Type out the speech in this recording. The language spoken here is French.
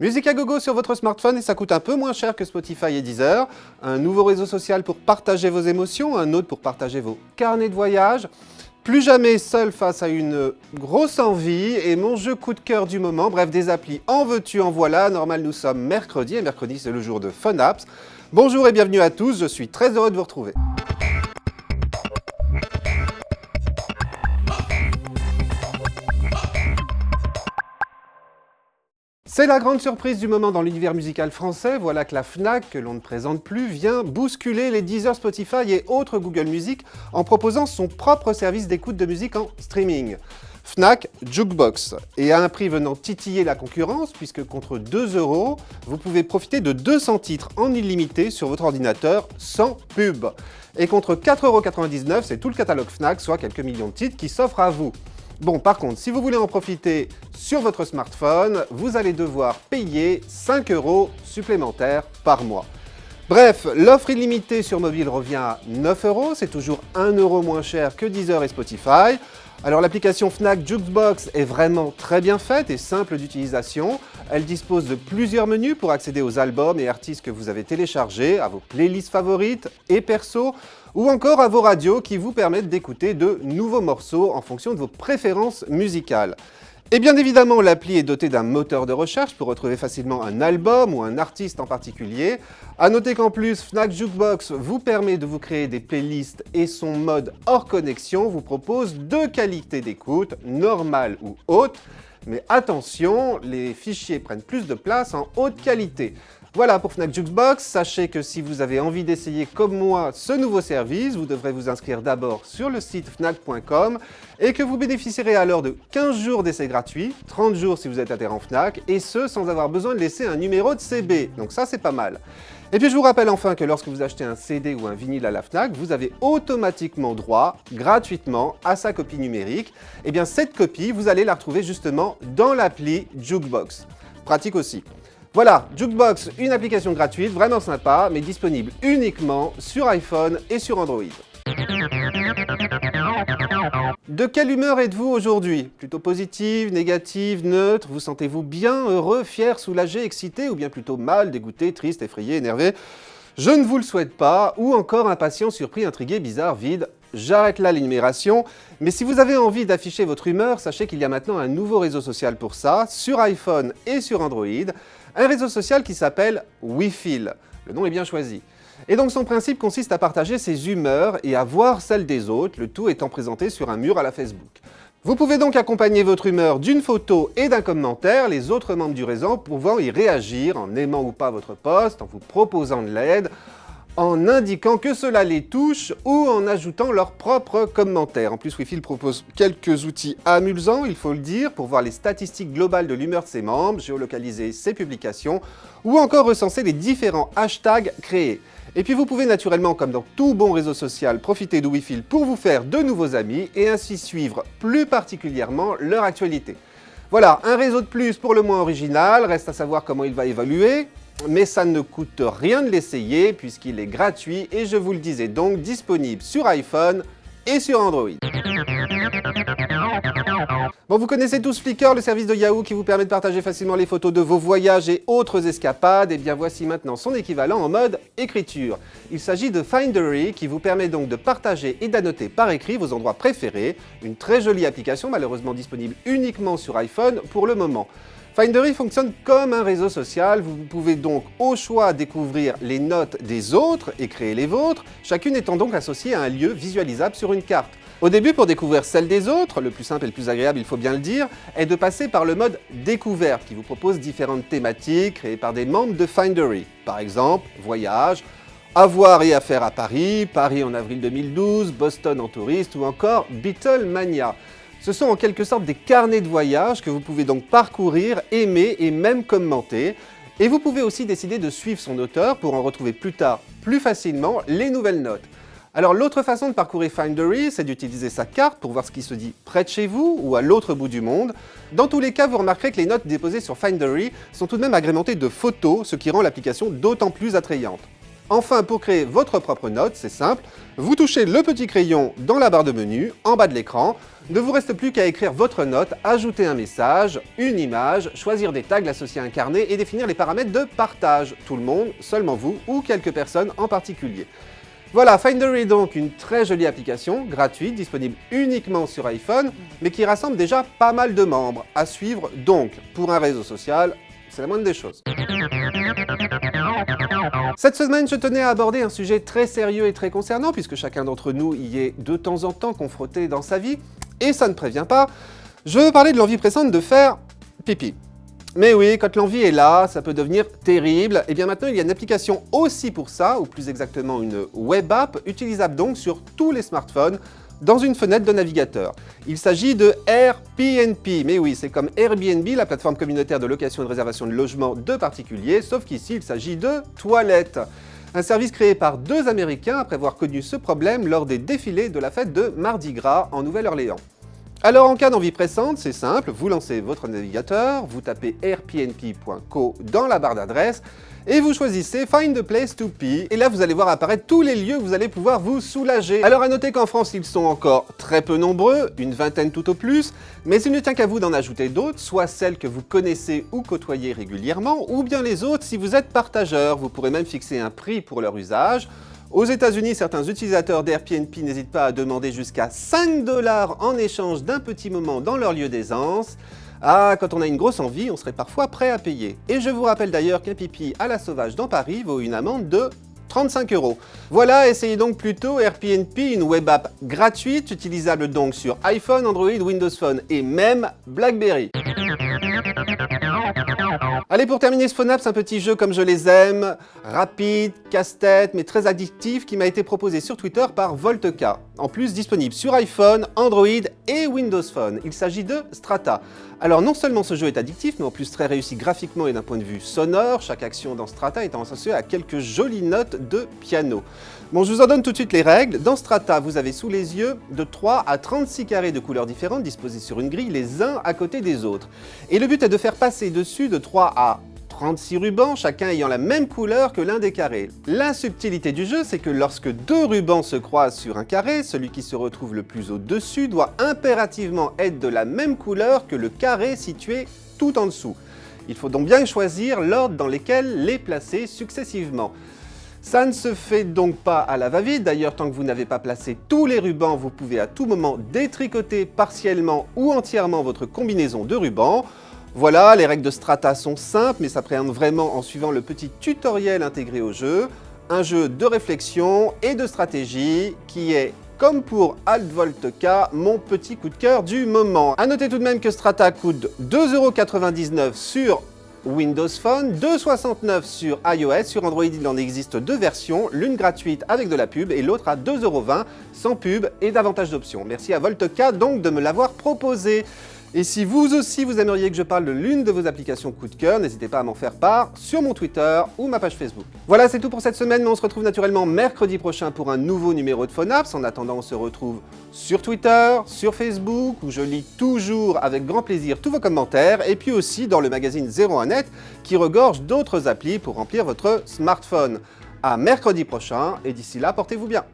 Musique à gogo sur votre smartphone et ça coûte un peu moins cher que Spotify et Deezer. Un nouveau réseau social pour partager vos émotions, un autre pour partager vos carnets de voyage. Plus jamais seul face à une grosse envie et mon jeu coup de cœur du moment. Bref, des applis en veux-tu, en voilà. Normal, nous sommes mercredi et mercredi, c'est le jour de Fun Apps. Bonjour et bienvenue à tous, je suis très heureux de vous retrouver. C'est la grande surprise du moment dans l'univers musical français. Voilà que la Fnac, que l'on ne présente plus, vient bousculer les Deezer, Spotify et autres Google Music en proposant son propre service d'écoute de musique en streaming. Fnac Jukebox, et à un prix venant titiller la concurrence, puisque contre 2 €, vous pouvez profiter de 200 titres en illimité sur votre ordinateur sans pub. Et contre 4,99 €, c'est tout le catalogue Fnac, soit quelques millions de titres qui s'offrent à vous. Bon, par contre, si vous voulez en profiter sur votre smartphone, vous allez devoir payer 5 € supplémentaires par mois. Bref, l'offre illimitée sur mobile revient à 9 €, c'est toujours 1 € moins cher que Deezer et Spotify. Alors l'application Fnac Jukebox est vraiment très bien faite et simple d'utilisation. Elle dispose de plusieurs menus pour accéder aux albums et artistes que vous avez téléchargés, à vos playlists favorites et perso, ou encore à vos radios qui vous permettent d'écouter de nouveaux morceaux en fonction de vos préférences musicales. Et bien évidemment, l'appli est dotée d'un moteur de recherche pour retrouver facilement un album ou un artiste en particulier. A noter qu'en plus, Fnac Jukebox vous permet de vous créer des playlists et son mode hors connexion vous propose 2 qualités d'écoute, normale ou haute. Mais attention, les fichiers prennent plus de place en haute qualité. Voilà pour Fnac Jukebox, sachez que si vous avez envie d'essayer comme moi ce nouveau service, vous devrez vous inscrire d'abord sur le site fnac.com et que vous bénéficierez alors de 15 jours d'essai gratuit, 30 jours si vous êtes adhérent Fnac, et ce sans avoir besoin de laisser un numéro de CB, donc ça c'est pas mal. Et puis je vous rappelle enfin que lorsque vous achetez un CD ou un vinyle à la Fnac, vous avez automatiquement droit, gratuitement, à sa copie numérique. Et bien cette copie, vous allez la retrouver justement dans l'appli Jukebox. Pratique aussi. Voilà, Jukebox, une application gratuite, vraiment sympa, mais disponible uniquement sur iPhone et sur Android. De quelle humeur êtes-vous aujourd'hui? Plutôt positive, négative, neutre? Vous sentez-vous bien, heureux, fier, soulagé, excité, ou bien plutôt mal, dégoûté, triste, effrayé, énervé? Je ne vous le souhaite pas, ou encore impatient, surpris, intrigué, bizarre, vide. J'arrête là l'énumération, mais si vous avez envie d'afficher votre humeur, sachez qu'il y a maintenant un nouveau réseau social pour ça, sur iPhone et sur Android, un réseau social qui s'appelle WeFeel. Le nom est bien choisi. Et donc son principe consiste à partager ses humeurs et à voir celles des autres, le tout étant présenté sur un mur à la Facebook. Vous pouvez donc accompagner votre humeur d'une photo et d'un commentaire, les autres membres du réseau pouvant y réagir en aimant ou pas votre post, en vous proposant de l'aide, en indiquant que cela les touche ou en ajoutant leurs propres commentaires. En plus, WeFeel propose quelques outils amusants, il faut le dire, pour voir les statistiques globales de l'humeur de ses membres, géolocaliser ses publications ou encore recenser les différents hashtags créés. Et puis vous pouvez naturellement, comme dans tout bon réseau social, profiter de WeFeel pour vous faire de nouveaux amis et ainsi suivre plus particulièrement leur actualité. Voilà, un réseau de plus pour le moins original, reste à savoir comment il va évoluer. Mais ça ne coûte rien de l'essayer puisqu'il est gratuit et je vous le disais donc disponible sur iPhone et sur Android. Bon, vous connaissez tous Flickr, le service de Yahoo qui vous permet de partager facilement les photos de vos voyages et autres escapades. Et bien voici maintenant son équivalent en mode écriture. Il s'agit de Findery qui vous permet donc de partager et d'annoter par écrit vos endroits préférés. Une très jolie application malheureusement disponible uniquement sur iPhone pour le moment. Findery fonctionne comme un réseau social, vous pouvez donc au choix découvrir les notes des autres et créer les vôtres, chacune étant donc associée à un lieu visualisable sur une carte. Au début, pour découvrir celle des autres, le plus simple et le plus agréable, il faut bien le dire, est de passer par le mode découverte qui vous propose différentes thématiques créées par des membres de Findery. Par exemple, voyage, à voir et à faire à Paris, Paris en avril 2012, Boston en touriste ou encore Beatlemania. Ce sont en quelque sorte des carnets de voyage que vous pouvez donc parcourir, aimer et même commenter. Et vous pouvez aussi décider de suivre son auteur pour en retrouver plus tard, plus facilement, les nouvelles notes. Alors l'autre façon de parcourir Findery, c'est d'utiliser sa carte pour voir ce qui se dit près de chez vous ou à l'autre bout du monde. Dans tous les cas, vous remarquerez que les notes déposées sur Findery sont tout de même agrémentées de photos, ce qui rend l'application d'autant plus attrayante. Enfin, pour créer votre propre note, c'est simple, vous touchez le petit crayon dans la barre de menu, en bas de l'écran. Ne vous reste plus qu'à écrire votre note, ajouter un message, une image, choisir des tags, l'associer à un carnet et définir les paramètres de partage. Tout le monde, seulement vous ou quelques personnes en particulier. Voilà, Findery est donc une très jolie application, gratuite, disponible uniquement sur iPhone, mais qui rassemble déjà pas mal de membres. À suivre donc, pour un réseau social, c'est la moindre des choses. Cette semaine, je tenais à aborder un sujet très sérieux et très concernant, puisque chacun d'entre nous y est de temps en temps confronté dans sa vie, et ça ne prévient pas. Je veux parler de l'envie pressante de faire pipi. Mais oui, quand l'envie est là, ça peut devenir terrible. Et bien maintenant, il y a une application aussi pour ça, ou plus exactement une web app, utilisable donc sur tous les smartphones, dans une fenêtre de navigateur. Il s'agit de AirPnP. Mais oui, c'est comme Airbnb, la plateforme communautaire de location et de réservation de logements de particuliers, sauf qu'ici, il s'agit de toilettes. Un service créé par 2 Américains après avoir connu ce problème lors des défilés de la fête de Mardi Gras en Nouvelle-Orléans. Alors en cas d'envie pressante, c'est simple, vous lancez votre navigateur, vous tapez airpnp.co dans la barre d'adresse et vous choisissez Find a place to pee et là vous allez voir apparaître tous les lieux où vous allez pouvoir vous soulager. Alors à noter qu'en France ils sont encore très peu nombreux, une vingtaine tout au plus, mais il ne tient qu'à vous d'en ajouter d'autres, soit celles que vous connaissez ou côtoyez régulièrement, ou bien les autres si vous êtes partageur, vous pourrez même fixer un prix pour leur usage. Aux États-Unis, certains utilisateurs d'AirPnP n'hésitent pas à demander jusqu'à 5 $ en échange d'un petit moment dans leur lieu d'aisance. Ah, quand on a une grosse envie, on serait parfois prêt à payer. Et je vous rappelle d'ailleurs qu'un pipi à la sauvage dans Paris vaut une amende de 35 €. Voilà, essayez donc plutôt AirPnP, une web app gratuite, utilisable donc sur iPhone, Android, Windows Phone et même BlackBerry. Allez, pour terminer ce Phonaps, un petit jeu comme je les aime, rapide, casse-tête, mais très addictif, qui m'a été proposé sur Twitter par Volteka. En plus, disponible sur iPhone, Android et Windows Phone. Il s'agit de Strata. Alors non seulement ce jeu est addictif, mais en plus très réussi graphiquement et d'un point de vue sonore, chaque action dans Strata étant associée à quelques jolies notes de piano. Bon, je vous en donne tout de suite les règles. Dans Strata, vous avez sous les yeux de 3 à 36 carrés de couleurs différentes disposés sur une grille, les uns à côté des autres. Et le but est de faire passer dessus de 3 à 36 rubans, chacun ayant la même couleur que l'un des carrés. La subtilité du jeu, c'est que lorsque 2 rubans se croisent sur un carré, celui qui se retrouve le plus au-dessus doit impérativement être de la même couleur que le carré situé tout en dessous. Il faut donc bien choisir l'ordre dans lequel les placer successivement. Ça ne se fait donc pas à la va-vite, d'ailleurs tant que vous n'avez pas placé tous les rubans, vous pouvez à tout moment détricoter partiellement ou entièrement votre combinaison de rubans. Voilà, les règles de Strata sont simples, mais s'appréhendent vraiment en suivant le petit tutoriel intégré au jeu. Un jeu de réflexion et de stratégie qui est, comme pour Altvolteka, mon petit coup de cœur du moment. A noter tout de même que Strata coûte 2,99 € sur Windows Phone, 2,69 € sur iOS. Sur Android, il en existe 2 versions, l'une gratuite avec de la pub et l'autre à 2,20 € sans pub et davantage d'options. Merci à Volteka donc de me l'avoir proposé. Et si vous aussi vous aimeriez que je parle de l'une de vos applications coup de cœur, n'hésitez pas à m'en faire part sur mon Twitter ou ma page Facebook. Voilà, c'est tout pour cette semaine, mais on se retrouve naturellement mercredi prochain pour un nouveau numéro de Phonaps. En attendant, on se retrouve sur Twitter, sur Facebook, où je lis toujours avec grand plaisir tous vos commentaires, et puis aussi dans le magazine 01net, qui regorge d'autres applis pour remplir votre smartphone. À mercredi prochain, et d'ici là, portez-vous bien.